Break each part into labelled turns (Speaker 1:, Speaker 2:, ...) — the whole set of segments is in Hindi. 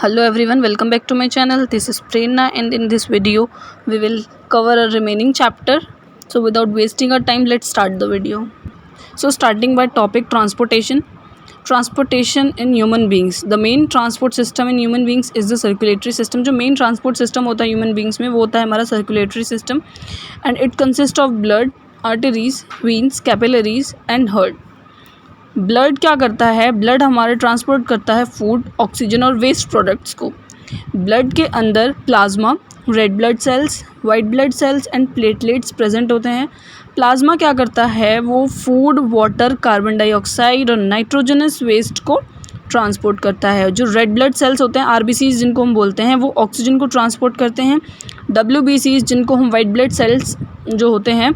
Speaker 1: Hello everyone, welcome back to my channel. This is Prerna and in this video we will cover a remaining chapter. So without wasting our time, let's start the video. So starting by topic transportation. Transportation in human beings. The main transport system in human beings is the circulatory system. जो main transport system होता है human beings में वो होता है हमारा circulatory system and it consists of blood, arteries, veins, capillaries and heart. Blood क्या करता है? ब्लड हमारे ट्रांसपोर्ट करता है फूड, ऑक्सीजन और वेस्ट प्रोडक्ट्स को. ब्लड के अंदर plasma, red blood cells, white blood cells and platelets present होते हैं. प्लाज्मा क्या करता है? वो फूड, वाटर, कार्बन डाइऑक्साइड और नाइट्रोजनस वेस्ट को ट्रांसपोर्ट करता है. जो रेड ब्लड सेल्स होते हैं, आरबीसीज जिनको हम बोलते हैं, वो ऑक्सीजन को ट्रांसपोर्ट करते हैं. डब्ल्यूबीसीज जिनको हम वाइट ब्लड सेल्स जो होते हैं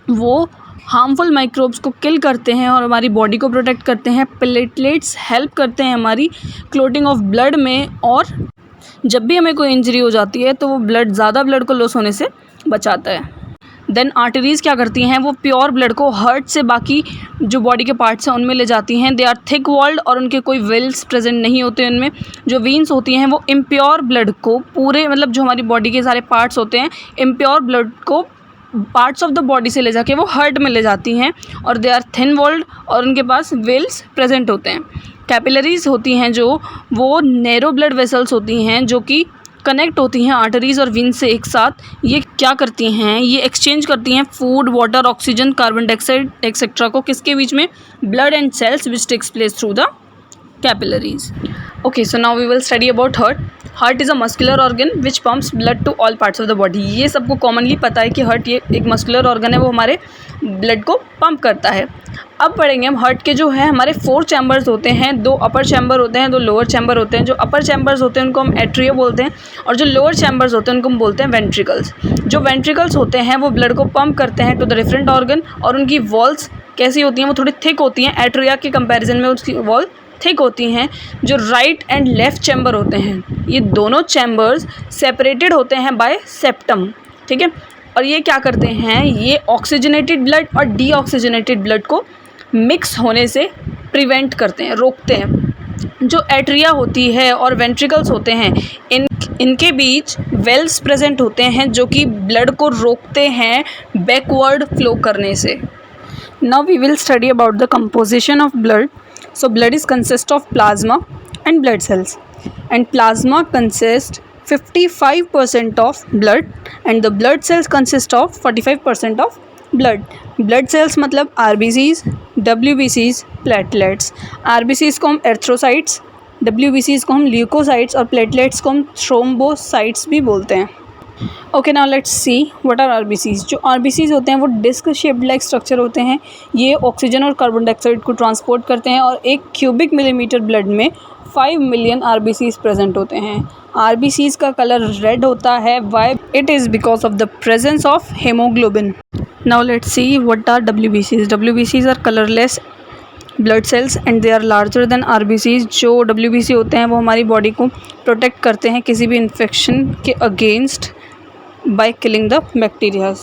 Speaker 1: वो हार्मफुल माइक्रोब्स को किल करते हैं और हमारी बॉडी को प्रोटेक्ट करते हैं. प्लेटलेट्स हेल्प करते हैं हमारी क्लोटिंग ऑफ ब्लड में और जब भी हमें कोई इंजरी हो जाती है तो वो ज़्यादा ब्लड को लॉस होने से बचाता है. देन आर्टरीज़ क्या करती हैं? वो प्योर ब्लड को हार्ट से बाकी जो बॉडी के पार्ट्स हैं उनमें ले जाती हैं. दे आर थिक वॉल्ड और उनके कोई वेल्स प्रेजेंट नहीं होते उनमें. जो वीन्स होती हैं वो इम्प्योर ब्लड को पूरे जो हमारी बॉडी के सारे पार्ट्स होते हैं इम्प्योर ब्लड को पार्ट्स ऑफ द बॉडी से ले जाके वो हार्ट में ले जाती हैं और दे आर थिन वॉल्ड और उनके पास वेल्स प्रेजेंट होते हैं. कैपिलरीज होती हैं जो वो नैरो ब्लड वेसल्स होती हैं जो कि कनेक्ट होती हैं आर्टरीज और वेन्स से एक साथ. ये क्या करती हैं? ये एक्सचेंज करती हैं food, water, oxygen, carbon dioxide etcetera को किसके बीच में? Blood and cells which takes place through the capillaries. Okay, so now we will study about heart. Heart is a muscular organ which pumps blood to all parts of the body. ये सबको कॉमनली पता है कि हार्ट ये एक मस्कुलर ऑर्गन है, वो हमारे ब्लड को पंप करता है. अब पढ़ेंगे हम हार्ट के जो है हमारे 4 चैम्बर्स होते हैं. 2 अपर चैम्बर होते हैं, 2 लोअर चैम्बर होते हैं. जो अपर चैम्बर्स होते हैं उनको हम एट्रिया बोलते हैं और जो लोअर चैम्बर्स होते हैं उनको हम बोलते हैं वेंट्रिकल्स. जो वेंट्रिकल्स होते हैं वो ब्लड को पंप करते हैं टू द डिफरेंट ऑर्गन और उनकी वॉल्स कैसी होती हैं? वो थोड़ी थिक होती हैं. एट्रिया के कंपेरिजन में उसकी वॉल थिक होती हैं. जो राइट एंड लेफ़्ट चैम्बर होते हैं ये दोनों चैम्बर्स सेपरेटेड होते हैं बाय सेप्टम. ठीक है, और ये क्या करते हैं? ये ऑक्सीजनेटेड ब्लड और डीऑक्सीजनेटेड ब्लड को मिक्स होने से प्रिवेंट करते हैं, रोकते हैं. जो एट्रिया होती है और वेंट्रिकल्स होते हैं इनके बीच वेल्स प्रेजेंट होते हैं जो कि ब्लड को रोकते हैं बैकवर्ड फ्लो करने से. Now we will study about the composition of blood. So blood is consist of plasma and blood cells and plasma consists 55% of blood and the blood cells consist of 45% of blood. Blood cells मतलब RBCs, WBCs, platelets. RBCs को हम एर्थ्रोसाइट्स, WBCs को हम ल्यूकोसाइट्स और प्लेटलेट्स को हम थ्रोम्बोसाइट्स भी बोलते हैं. Okay, now let's see what are RBCs. जो आरबीसीज होते हैं वो डिस्क शेप्ड लाइक स्ट्रक्चर होते हैं. ये ऑक्सीजन और कार्बन डाइऑक्साइड को ट्रांसपोर्ट करते हैं और 1 क्यूबिक मिलीमीटर ब्लड में 5 मिलियन आरबीसीज प्रेजेंट होते हैं. आरबीसीज का कलर रेड होता है. Y? It is because of the presence of haemoglobin. Now let's see what are डब्ल्यूबीसीज. डब्ल्यूबीसीज are colourless blood cells and they are larger than RBCs. जो डब्ल्यूबीसी होते हैं वो हमारी बॉडी को प्रोटेक्ट करते हैं किसी भी इन्फेक्शन के against by killing the bacterias.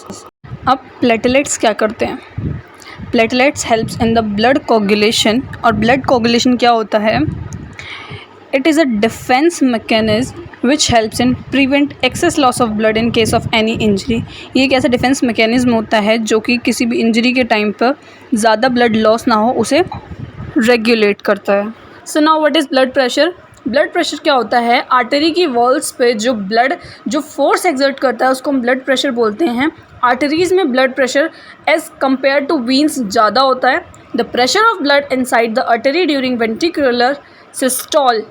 Speaker 1: अब प्लेटलेट्स क्या करते हैं? Platelets helps in the blood coagulation. और ब्लड कोगुलेशन क्या होता है? It is a defence mechanism which helps in prevent excess loss of blood in case of any injury. ये एक ऐसा डिफेंस मैकेनिज्म होता है जो कि किसी भी इंजरी के टाइम पर ज़्यादा ब्लड लॉस ना हो उसे रेगुलेट करता है. So now what is blood pressure? Blood pressure क्या होता है? आर्टरी की वॉल्स पे जो फोर्स एक्सर्ट करता है उसको हम ब्लड प्रेशर बोलते हैं. आर्टरीज़ में blood pressure as compare to veins ज़्यादा होता है. The pressure of blood inside the artery during ventricular systole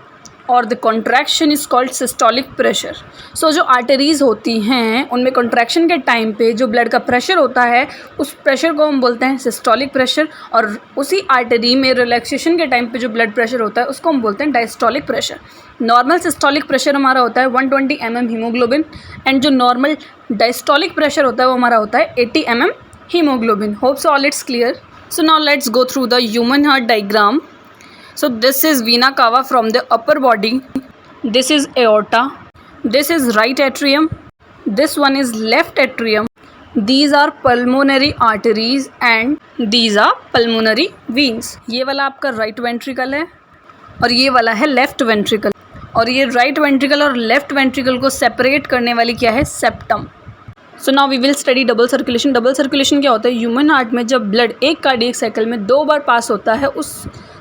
Speaker 1: और the contraction is called systolic pressure. So जो आर्टरीज़ होती हैं उनमें कॉन्ट्रैक्शन के टाइम पे जो ब्लड का प्रेशर होता है उस प्रेशर को हम बोलते हैं सिस्टोलिक प्रेशर और उसी आर्टरी में रिलैक्सेशन के टाइम पे जो ब्लड प्रेशर होता है उसको हम बोलते हैं diastolic pressure. Normal systolic pressure हमारा होता है 120 mm हीमोग्लोबिन एंड जो नॉर्मल डायस्टोलिक प्रेशर होता है वो हमारा होता है 80 mm haemoglobin. Hope so all it's clear. So now let's go through the human heart diagram. So this is vena cava from the upper body. This is aorta. This is right atrium. This one is left atrium. These are pulmonary arteries and these are pulmonary veins. ये वाला आपका right ventricle है और ये वाला है लेफ्ट वेंट्रिकल. और ये राइट वेंट्रिकल और लेफ्ट वेंट्रिकल को सेपरेट करने वाली क्या है, septum. So now we will study double circulation. Double circulation क्या होता है, ह्यूमन हार्ट में जब ब्लड एक कार्डियक साइकिल में 2 बार पास होता है उस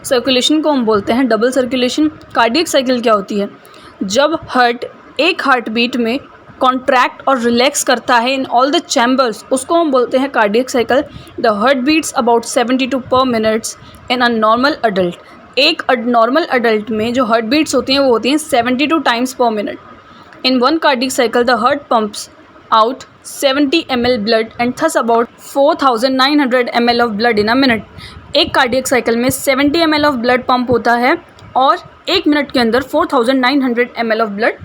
Speaker 1: सर्कुलेशन को हम बोलते हैं डबल सर्कुलेशन। कार्डियक साइकिल क्या होती है, जब हार्ट एक हार्ट बीट में कॉन्ट्रैक्ट और रिलैक्स करता है इन ऑल द चैम्बर्स, उसको हम बोलते हैं cardiac cycle. The heart beats about 72 per minutes in a normal adult. एक नॉर्मल अडल्ट में जो हार्ट बीट्स होती हैं वो होती हैं 72 टाइम्स पर minute. In one cardiac cycle the heart pumps out 70 ml blood and thus about 4900 ml of blood in a minute। एक कार्डियक साइकिल में 70 ml ऑफ ब्लड पंप होता है और 1 मिनट के अंदर 4900 ml ऑफ ब्लड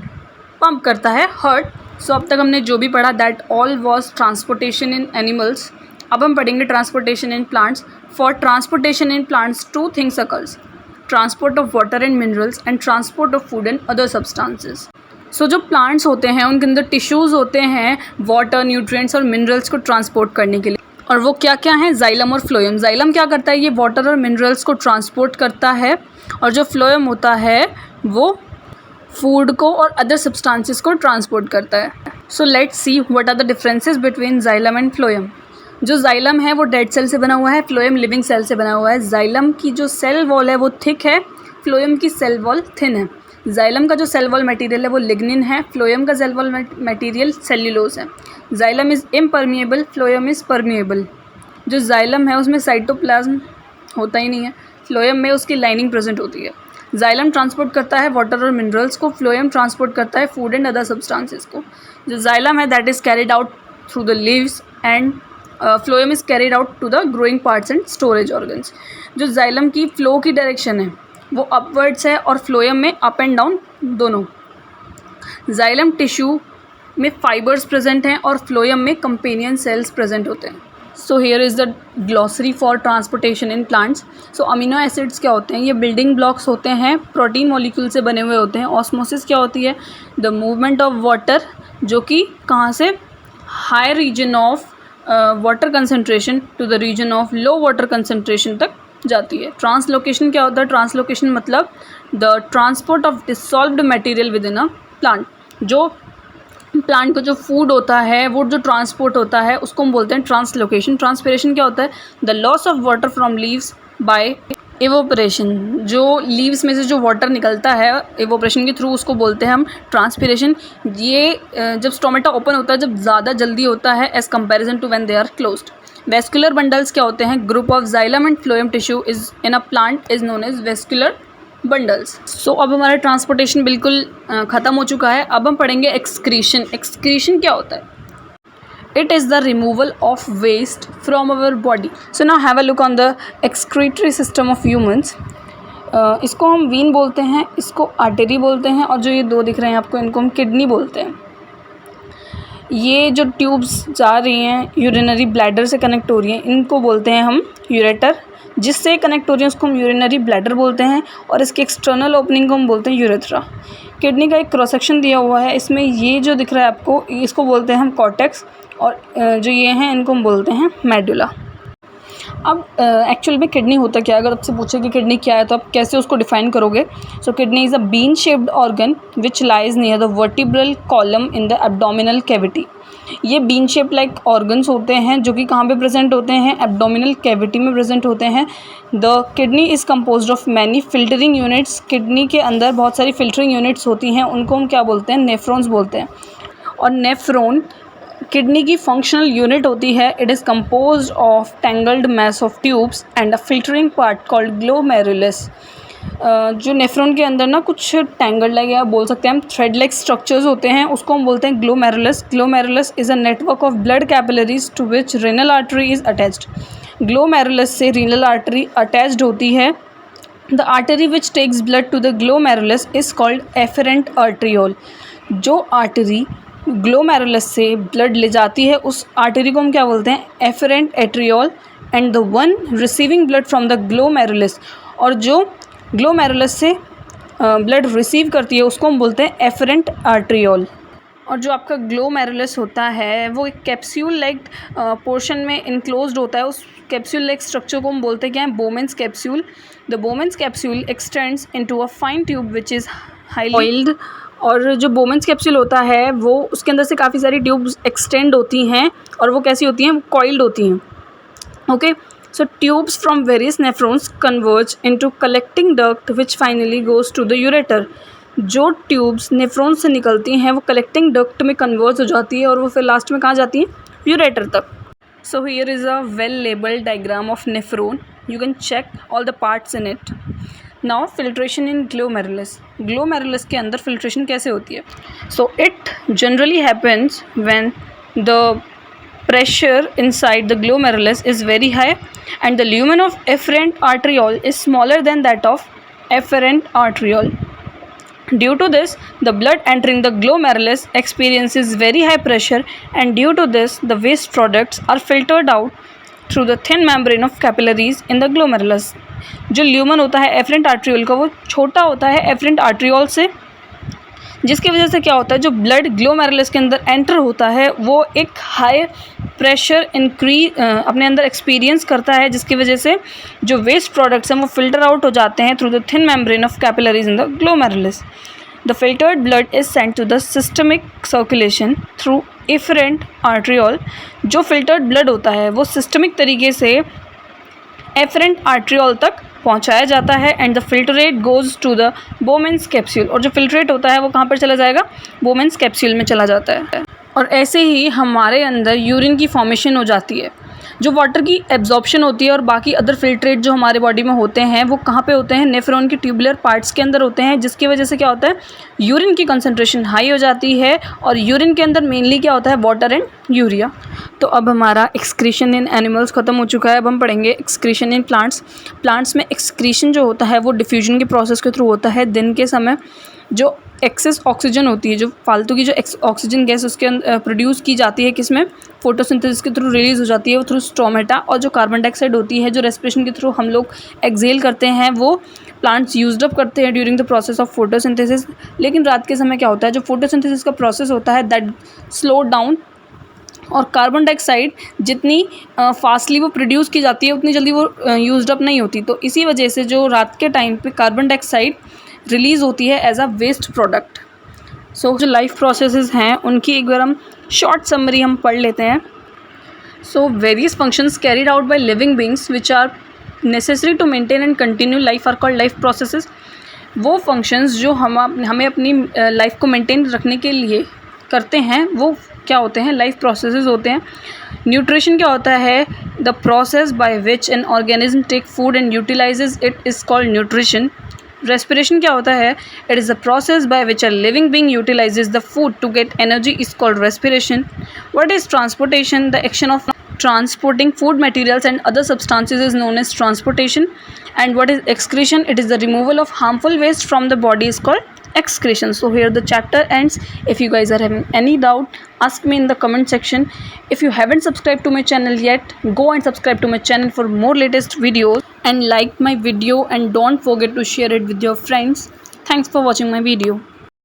Speaker 1: पंप करता है हार्ट। सो अब तक हमने जो भी पढ़ा that all was transportation in animals. अब हम पढ़ेंगे transportation in plants. For transportation in plants 2 things occurs, transport of water and minerals and transport of food and other substances. So जो प्लांट्स होते हैं उनके अंदर टिश्यूज़ होते हैं वाटर, न्यूट्रिएंट्स और मिनरल्स को ट्रांसपोर्ट करने के लिए, और वो क्या क्या हैं, जाइलम और फ्लोएम। जाइलम क्या करता है, ये वाटर और मिनरल्स को ट्रांसपोर्ट करता है, और जो फ्लोएम होता है वो फूड को और अदर सब्सटेंसेस को ट्रांसपोर्ट करता है। So let's see what are the differences between xylem and phloem. जो जाइलम है वो डेड सेल से बना हुआ है, फ्लोएम लिविंग सेल से बना हुआ है। जाइलम की जो सेल वॉल है वो थिक है, फ्लोएम की सेल वॉल थिन है। जाइलम का जो सेल वॉल मटेरियल है वो लिग्निन है, फ्लोएम का सेल वॉल मटेरियल सेल्यूलोज है। Xylem is impermeable, phloem is permeable. जो जाइलम है उसमें साइटोप्लाज्म होता ही नहीं है, फ्लोएम में उसकी लाइनिंग प्रेजेंट होती है। जाइलम ट्रांसपोर्ट करता है वाटर और मिनरल्स को, फ्लोएम ट्रांसपोर्ट करता है फूड एंड अदर सब्सटेंसेस को। जो जाइलम है that is carried out through the leaves and phloem is carried out to the growing parts and storage organs. जो जाइलम की फ्लो की डायरेक्शन है वो अपवर्ड्स है और फ्लोएम में अप एंड डाउन दोनों। जाइलम टिश्यू में फाइबर्स प्रेजेंट हैं और फ्लोएम में कंपेनियन सेल्स प्रेजेंट होते हैं। So here is the glossary for transportation in plants. So amino acids क्या होते हैं, ये बिल्डिंग ब्लॉक्स होते हैं, प्रोटीन मॉलिक्यूल से बने हुए होते हैं। ऑस्मोसिस क्या होती है, द मूवमेंट ऑफ वाटर जो कि कहाँ से, high region of water concentration to the region of low water concentration तक जाती है। ट्रांसलोकेशन क्या होता है, ट्रांसलोकेशन मतलब the transport of dissolved material within a plant. जो प्लांट को जो फूड होता है वो जो ट्रांसपोर्ट होता है उसको हम बोलते हैं ट्रांसलोकेशन। ट्रांसपिरेशन क्या होता है, the loss of water from leaves by evaporation. जो लीव्स में से जो वाटर निकलता है इवोपरेशन के थ्रू उसको बोलते हैं हम ट्रांसपिरेशन। ये जब स्टोमेटा ओपन होता है जब ज़्यादा जल्दी होता है as comparison to when they are closed. Vascular bundles क्या होते हैं, group of xylem and phloem tissue is in a plant is known as vascular bundles. So अब हमारा ट्रांसपोर्टेशन बिल्कुल ख़त्म हो चुका है। अब हम पढ़ेंगे एक्सक्रीशन। एक्सक्रीशन क्या होता है, it is the removal of waste from our body. So now have a look on the excretory system of humans. इसको हम वीन बोलते हैं, इसको आर्टरी बोलते हैं, और जो ये 2 दिख रहे हैं आपको इनको हम किडनी बोलते हैं। ये जो ट्यूब्स जा रही हैं यूरिनरी ब्लैडर से कनेक्ट हो रही हैं इनको बोलते हैं हम यूरेटर। जिससे कनेक्ट हो रही है उसको हम यूरिनरी ब्लैडर बोलते हैं, और इसके एक्सटर्नल ओपनिंग को हम बोलते हैं यूरेथ्रा। किडनी का एक क्रॉस सेक्शन दिया हुआ है, इसमें ये जो दिख रहा है आपको इसको बोलते हैं हम कॉर्टेक्स, और जो ये हैं इनको हम बोलते हैं मेडुला। अब एक्चुअल में किडनी होता क्या है, अगर आपसे पूछे कि किडनी क्या है तो आप कैसे उसको डिफाइन करोगे। सो kidney is a bean shaped organ which lies near the vertebral column in the abdominal cavity. ये बीन शेप लाइक ऑर्गन्स होते हैं जो कि कहाँ पे प्रेजेंट होते हैं, एब्डोमिनल कैविटी में प्रेजेंट होते हैं। The kidney is composed of many filtering units. Kidney के अंदर बहुत सारी फिल्टरिंग यूनिट्स होती हैं, उनको हम क्या बोलते हैं, नेफ्रॉन्स बोलते हैं। और नेफ्रॉन किडनी की फंक्शनल यूनिट होती है। It is composed of tangled mass of tubes and a filtering part called glomerulus. जो नेफ्रॉन के अंदर ना कुछ टैंगल्ड लाइक या बोल सकते हैं हम थ्रेड लाइक स्ट्रक्चर्स होते हैं, उसको हम बोलते हैं glomerulus. Glomerulus is a network of blood capillaries to which renal artery is attached. Glomerulus से रीनल आर्टरी अटैच्ड होती है। The artery which takes blood to the glomerulus is called afferent arteriole. जो आर्टरी ग्लोमेरुलस से ब्लड ले जाती है उस आर्टरी को हम क्या बोलते हैं, efferent arteriole. And the one receiving blood from the glomerulus, और जो ग्लोमेरुलस से ब्लड रिसीव करती है उसको हम बोलते हैं एफरेंट आर्ट्रियोल। और जो आपका ग्लोमेरुलस होता है वो एक कैप्सूल लाइक पोर्शन में इनक्लोज्ड होता है। उस कैप्सूल लाइक स्ट्रक्चर को हम बोलते हैं क्या है, बोमेंस capsule. The Bowman's capsule x tends into a fine tube which is highly oiled, और जो बोमेंस कैप्सूल होता है वो उसके अंदर से काफ़ी सारी ट्यूब्स एक्सटेंड होती हैं और वो कैसी होती हैं, कॉइल्ड होती हैं. Okay, so tubes from various nephrons converge into collecting duct which finally goes to the ureter. जो ट्यूब्स नेफ्रॉन से निकलती हैं वो कलेक्टिंग डक्ट में कन्वर्ज हो जाती है और वो फिर लास्ट में कहाँ जाती हैं, यूरेटर तक. So here is a well labelled diagram of nephron. You can check all the parts in it. Now filtration in glomerulus. Glomerulus के अंदर फिल्ट्रेशन कैसे होती है? So it generally happens when the pressure inside the glomerulus is very high and the lumen of efferent arteriole is smaller than that of afferent arteriole. Due to this, the blood entering the glomerulus experiences very high pressure, and due to this, the waste products are filtered out through the thin membrane of capillaries in the glomerulus. जो ल्यूमन होता है एफरेंट आर्ट्रियोल का वो छोटा होता है एफरेंट आर्ट्रियोल से, जिसकी वजह से क्या होता है, जो ब्लड ग्लोमेरुलस के अंदर एंटर होता है वो एक हाई प्रेशर अपने अंदर एक्सपीरियंस करता है, जिसकी वजह से जो वेस्ट प्रोडक्ट्स हैं वो फिल्टर आउट हो जाते हैं through the thin membrane of capillaries in the glomerulus. The filtered blood is sent to the systemic circulation through afferent arteriole. जो फिल्टर्ड ब्लड होता है वो सिस्टमिक तरीके से एफरेंट आर्ट्रियोल तक पहुंचाया जाता है and the filtrate goes to the Bowman's capsule. और जो फिल्ट्रेट होता है वो कहाँ पर चला जाएगा, बोमेंस कैप्सूल में चला जाता है. और ऐसे ही हमारे अंदर यूरिन की फॉर्मेशन हो जाती है. जो वाटर की एब्जॉर्प्शन होती है और बाकी अदर फिल्ट्रेट जो हमारे बॉडी में होते हैं वो कहाँ पे होते हैं, नेफ्रॉन की ट्यूबुलर पार्ट्स के अंदर होते हैं, जिसकी वजह से क्या होता है, यूरिन की कंसंट्रेशन हाई हो जाती है. और यूरिन के अंदर मेनली क्या होता है, वाटर एंड यूरिया. तो अब हमारा एक्सक्रीशन इन एनिमल्स ख़त्म हो चुका है. अब हम पढ़ेंगे एक्सक्रीशन इन प्लांट्स. प्लांट्स में एक्सक्रीशन जो होता है वो डिफ्यूजन के प्रोसेस के थ्रू होता है. दिन के समय जो एक्सेस ऑक्सीजन होती है, जो फालतू की जो ऑक्सीजन गैस उसके अंदर प्रोड्यूस की जाती है, किसमें, फोटोसिंथेसिस के थ्रू रिलीज़ हो जाती है वो थ्रू स्टोमेटा. और जो कार्बन डाइऑक्साइड होती है जो रेस्पिरेशन के थ्रू हम लोग एक्सहेल करते हैं वो प्लांट्स यूज्ड अप करते हैं during the process of photosynthesis. लेकिन रात के समय क्या होता है, जो फोटोसिंथेसिस का प्रोसेस होता है दैट स्लो डाउन, और कार्बन डाइऑक्साइड जितनी फास्टली वो प्रोड्यूस की जाती है उतनी जल्दी वो यूज्ड अप नहीं होती. तो इसी वजह से जो रात के टाइम पे कार्बन डाइऑक्साइड रिलीज़ होती है एज अ वेस्ट प्रोडक्ट. सो जो लाइफ प्रोसेसेस हैं उनकी एक बार हम शॉर्ट समरी हम पढ़ लेते हैं. So various functions carried out by living beings which are necessary to maintain and continue life are called life processes. वो फंक्शंस जो हमें अपनी लाइफ को मेंटेन रखने के लिए करते हैं वो क्या होते हैं, लाइफ प्रोसेसेस होते हैं. न्यूट्रिशन क्या होता है, the process by which an organism take food and utilises it is called nutrition. Respiration क्या होता है, it is the process by which a living being utilises the food to get energy is called respiration. What is transportation, the action of transporting food materials and other substances is known as transportation. And what is excretion, it is the removal of harmful waste from the body is called excretion. So here the chapter ends. If you guys are having any doubt, ask me in the comment section. If you haven't subscribed to my channel yet, go and subscribe to my channel for more latest videos and like my video and don't forget to share it with your friends. Thanks for watching my video.